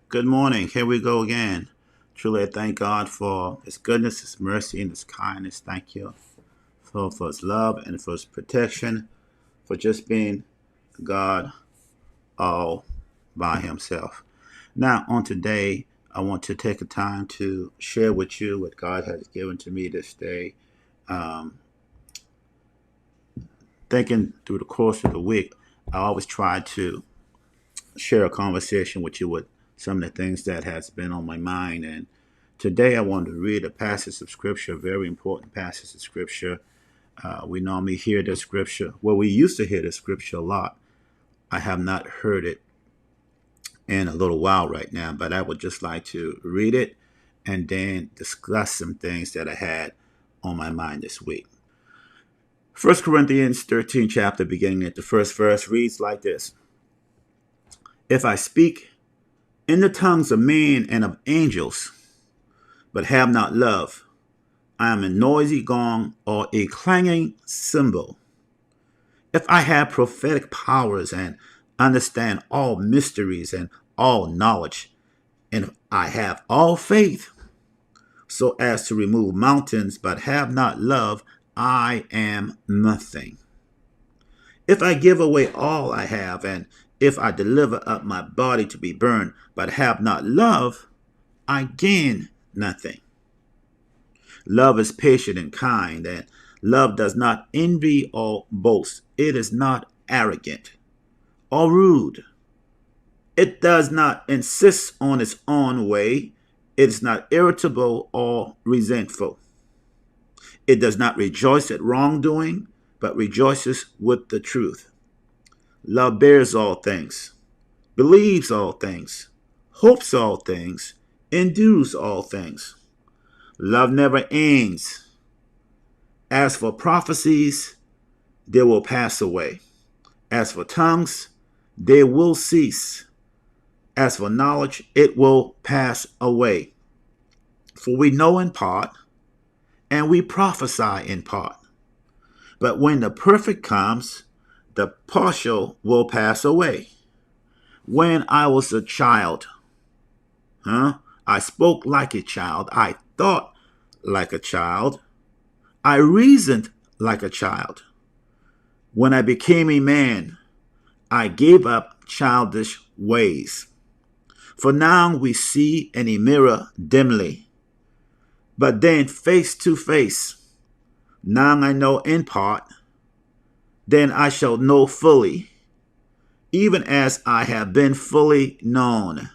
Good morning. Here we go again. Truly, I thank God for His goodness, His mercy, and His kindness. Thank you for His love and for His protection, for just being God all by Himself. Now, on today, I want to take a time to share with you what God has given to me this day. Um, Thinking through the course of the week, I always try to share a conversation with you with some of the things that has been on my mind. And today I want to read a passage of scripture, a very important passage of scripture. We normally hear the scripture. Well, we used to hear the scripture a lot. I have not heard it in a little while right now, but I would just like to read it and then discuss some things that I had on my mind this week. 1 Corinthians 13 chapter, beginning at the first verse, reads like this. If I speak in the tongues of men and of angels, but have not love, I am a noisy gong or a clanging cymbal. If I have prophetic powers and understand all mysteries and all knowledge, and if I have all faith so as to remove mountains, but have not love, I am nothing. If I give away all I have, and if I deliver up my body to be burned, but have not love, I gain nothing. Love is patient and kind, and love does not envy or boast. It is not arrogant or rude. It does not insist on its own way. It is not irritable or resentful. It does not rejoice at wrongdoing, but rejoices with the truth. Love bears all things, believes all things, hopes all things, endures all things. Love never ends. As for prophecies, they will pass away. As for tongues, they will cease. As for knowledge, it will pass away. For we know in part, and we prophesy in part. But when the perfect comes, the partial will pass away. When I was a child, I spoke like a child. I thought like a child. I reasoned like a child. When I became a man, I gave up childish ways. For now we see in a mirror dimly, but then face to face. Now I know in part, then I shall know fully, even as I have been fully known.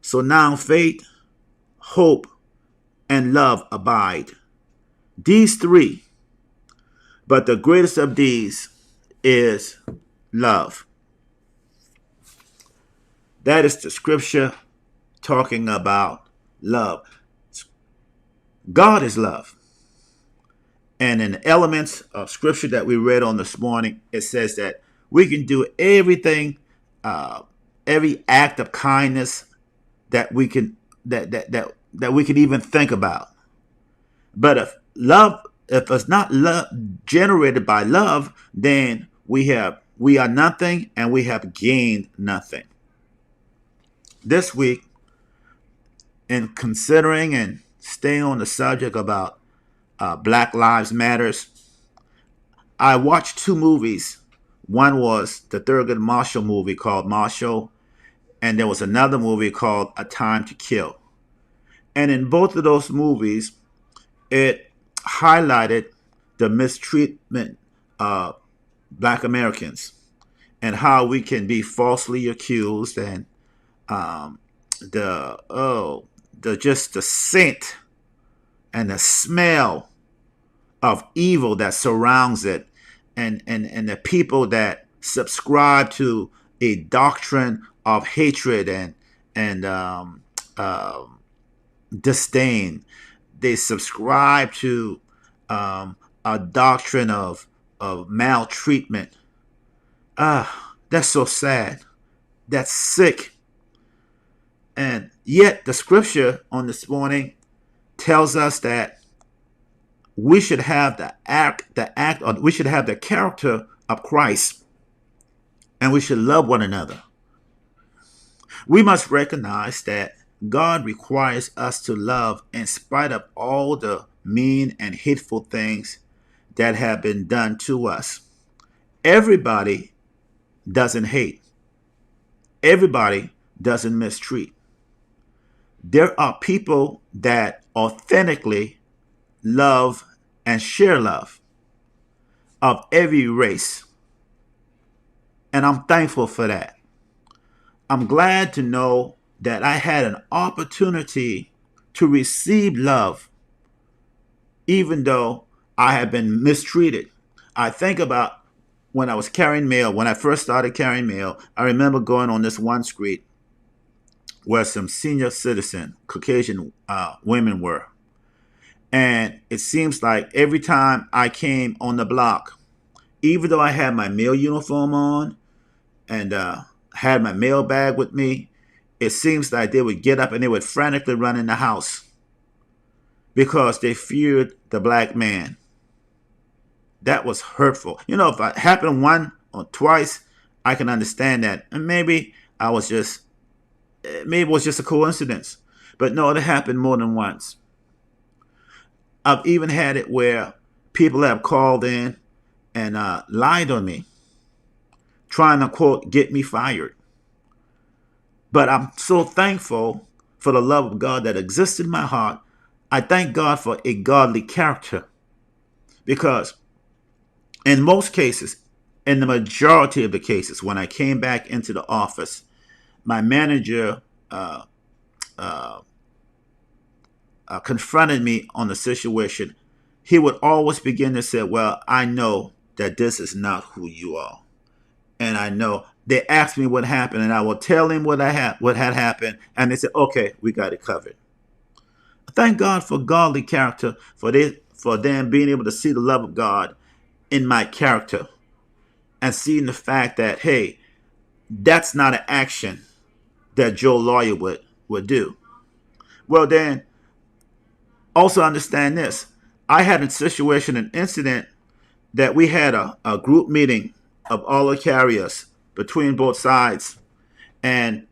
So now faith, hope, and love abide. These three, but the greatest of these is love. That is the scripture talking about love. God is love. And in the elements of scripture that we read on this morning, it says that we can do everything, uh, every act of kindness that we can that we can even think about. But if it's not love generated by love, then we are nothing and we have gained nothing. This week, in considering and staying on the subject about Black Lives Matters, I watched two movies. One was the Thurgood Marshall movie called Marshall, and there was another movie called A Time to Kill. And in both of those movies, it highlighted the mistreatment of Black Americans and how we can be falsely accused and um, the just the scent and the smell of evil that surrounds it, and the people that subscribe to a doctrine of hatred and disdain. They subscribe to a doctrine of maltreatment. That's so sad. That's sick. And yet the scripture on this morning tells us that we should have we should have the character of Christ, and we should love one another. We must recognize that God requires us to love in spite of all the mean and hateful things that have been done to us. Everybody doesn't hate, everybody doesn't mistreat. There are people that authentically love and share love of every race. And I'm thankful for that. I'm glad to know that I had an opportunity to receive love, even though I had been mistreated. I think about when I was carrying mail, when I first started carrying mail, I remember going on this one street where some senior citizen Caucasian women were. And it seems like every time I came on the block, even though I had my mail uniform on and had my mail bag with me, it seems like they would get up and they would frantically run in the house because they feared the black man. That was hurtful. You know, if it happened one or twice, I can understand that. And maybe it was just a coincidence. But no, it happened more than once. I've even had it where people have called in and lied on me, trying to, quote, get me fired. But I'm so thankful for the love of God that exists in my heart. I thank God for a godly character because in most cases, in the majority of the cases, when I came back into the office, my manager confronted me on the situation. He would always begin to say, well, I know that this is not who you are. And I know they asked me what happened, and I will tell him what had happened, and they said, okay, we got it covered. Thank God for godly character, for them being able to see the love of God in my character and seeing the fact that, hey, that's not an action that Joe Lawyer would do. Well, then also understand this. I had a situation, an incident that we had a group meeting of all the carriers between both sides. And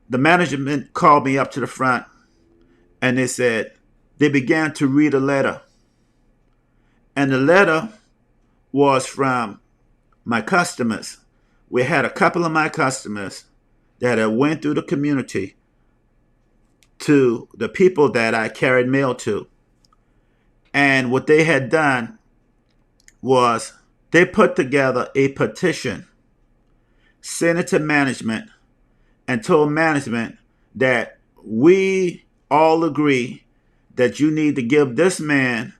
the management called me up to the front and they began to read a letter. And the letter was from my customers. We had a couple of my customers that had went through the community to the people that I carried mail to. And what they had done was they put together a petition, sent it to management, and told management that we all agree that you need to give this man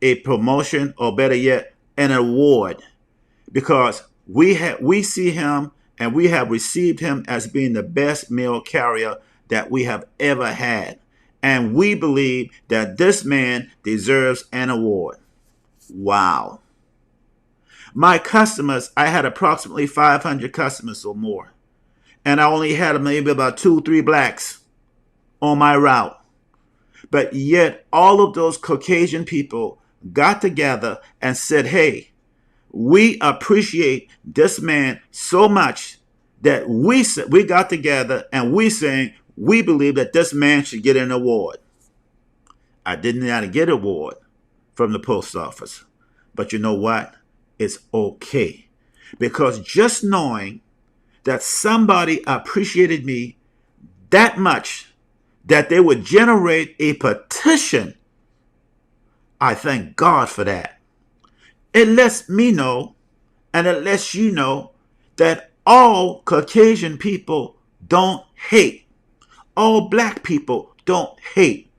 a promotion, or better yet, an award, because we see him and we have received him as being the best mail carrier that we have ever had. And we believe that this man deserves an award. Wow. My customers, I had approximately 500 customers or more. And I only had maybe about 2-3 blacks on my route. But yet all of those Caucasian people got together and said, hey, we appreciate this man so much that we got together and we believe that this man should get an award. I didn't not get an award from the post office. But you know what? It's okay. Because just knowing that somebody appreciated me that much that they would generate a petition, I thank God for that. It lets me know, and it lets you know, that all Caucasian people don't hate. All black people don't hate.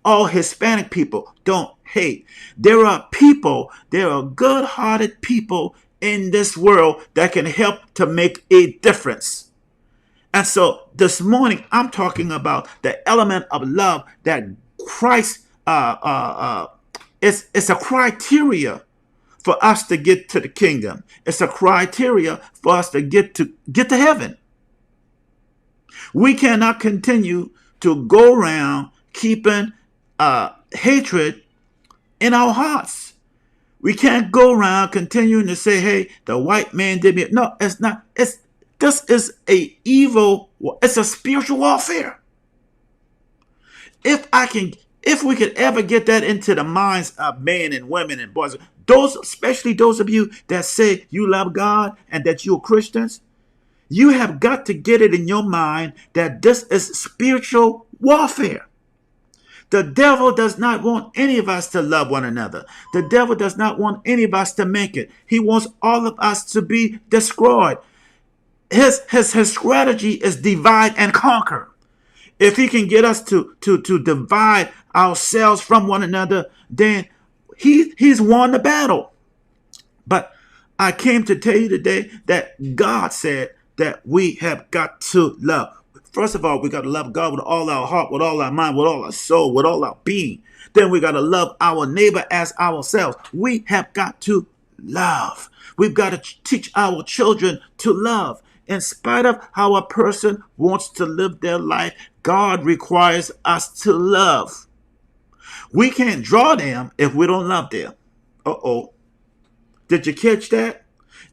All Hispanic people don't hate. There are good-hearted people in this world that can help to make a difference. And so this morning, I'm talking about the element of love that Christ it's a criteria for us to get to the kingdom. It's a criteria for us to get to heaven. We cannot continue to go around keeping hatred in our hearts. We can't go around continuing to say, hey, the white man did me. No, it's not. This is a evil It's a spiritual warfare. If I can, if we could ever get that into the minds of men and women and boys, those, especially those of you that say you love God and that you're Christians, you have got to get it in your mind that this is spiritual warfare. The devil does not want any of us to love one another. The devil does not want any of us to make it. He wants all of us to be destroyed. His strategy is divide and conquer. If he can get us to divide ourselves from one another, then he's won the battle. But I came to tell you today that God said that we have got to love. First of all, we got to love God with all our heart, with all our mind, with all our soul, with all our being. Then we got to love our neighbor as ourselves. We have got to love. We've got to teach our children to love. In spite of how a person wants to live their life, God requires us to love. We can't draw them if we don't love them. Uh-oh. Did you catch that?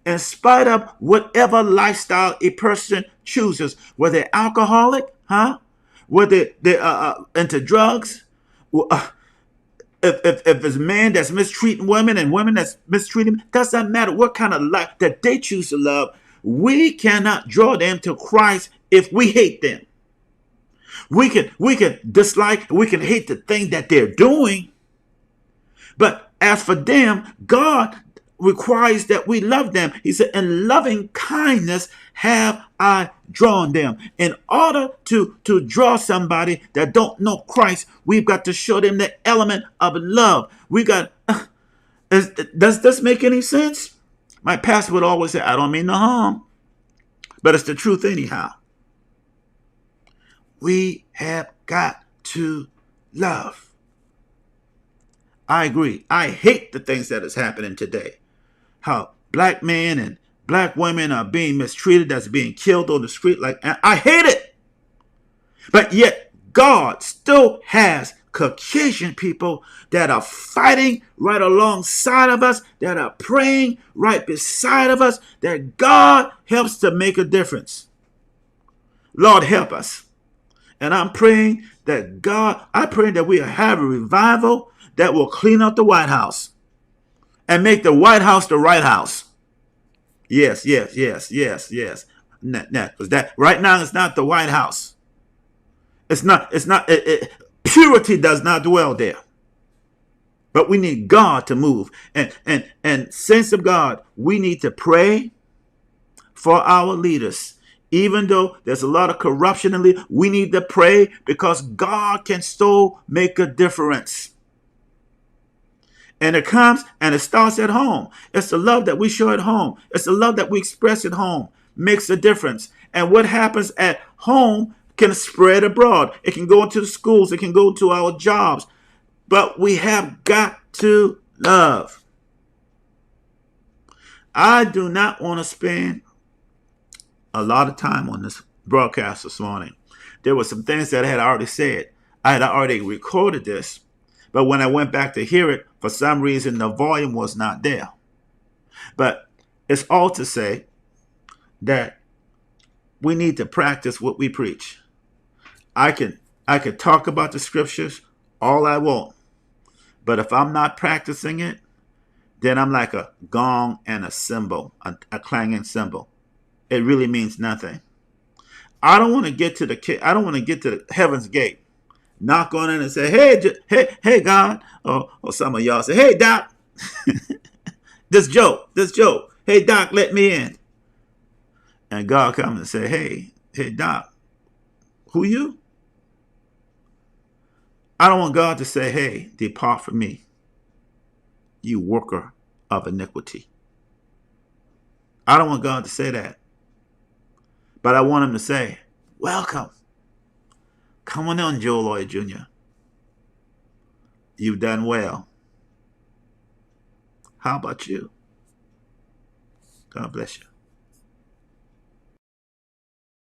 In spite of whatever lifestyle a person chooses, whether they're alcoholic, whether they're into drugs, if it's a man that's mistreating women and women that's mistreating, doesn't matter what kind of life that they choose to love. We cannot draw them to Christ if we hate them. We can dislike, we can hate the thing that they're doing, but as for them, God requires that we love them. He said, in loving kindness have I drawn them. In order to draw somebody that don't know Christ, we've got to show them the element of love. We got, does this make any sense? My pastor would always say, I don't mean no harm, but it's the truth anyhow. We have got to love. I agree. I hate the things that is happening today. How black men and black women are being mistreated, that's being killed on the street. I hate it. But yet God still has Caucasian people that are fighting right alongside of us, that are praying right beside of us, that God helps to make a difference. Lord, help us. And I'm praying that we have a revival that will clean up the White House and make the White House the right house. Yes. Because that right now it's not the White House. It's not. Purity does not dwell there. But we need God to move. And saints of God, we need to pray for our leaders. Even though there's a lot of corruption in leaders, we need to pray because God can still make a difference. And it comes and it starts at home. It's the love that we show at home. It's the love that we express at home. Makes a difference. And what happens at home can spread abroad. It can go into the schools. It can go to our jobs. But we have got to love. I do not want to spend a lot of time on this broadcast this morning. There were some things that I had already said. I had already recorded this. But when I went back to hear it, for some reason, the volume was not there. But it's all to say that we need to practice what we preach. I can talk about the scriptures all I want. But if I'm not practicing it, then I'm like a gong and a cymbal, a clanging cymbal. It really means nothing. I don't want to get to the heaven's gate. Knock on it and say, hey, God. Or some of y'all say, hey, Doc. This joke. Hey, Doc, let me in. And God comes and say, hey, Doc, who you? I don't want God to say, hey, depart from me, you worker of iniquity. I don't want God to say that. But I want him to say, welcome. Come on in, Joel Lloyd Jr. You've done well. How about you? God bless you.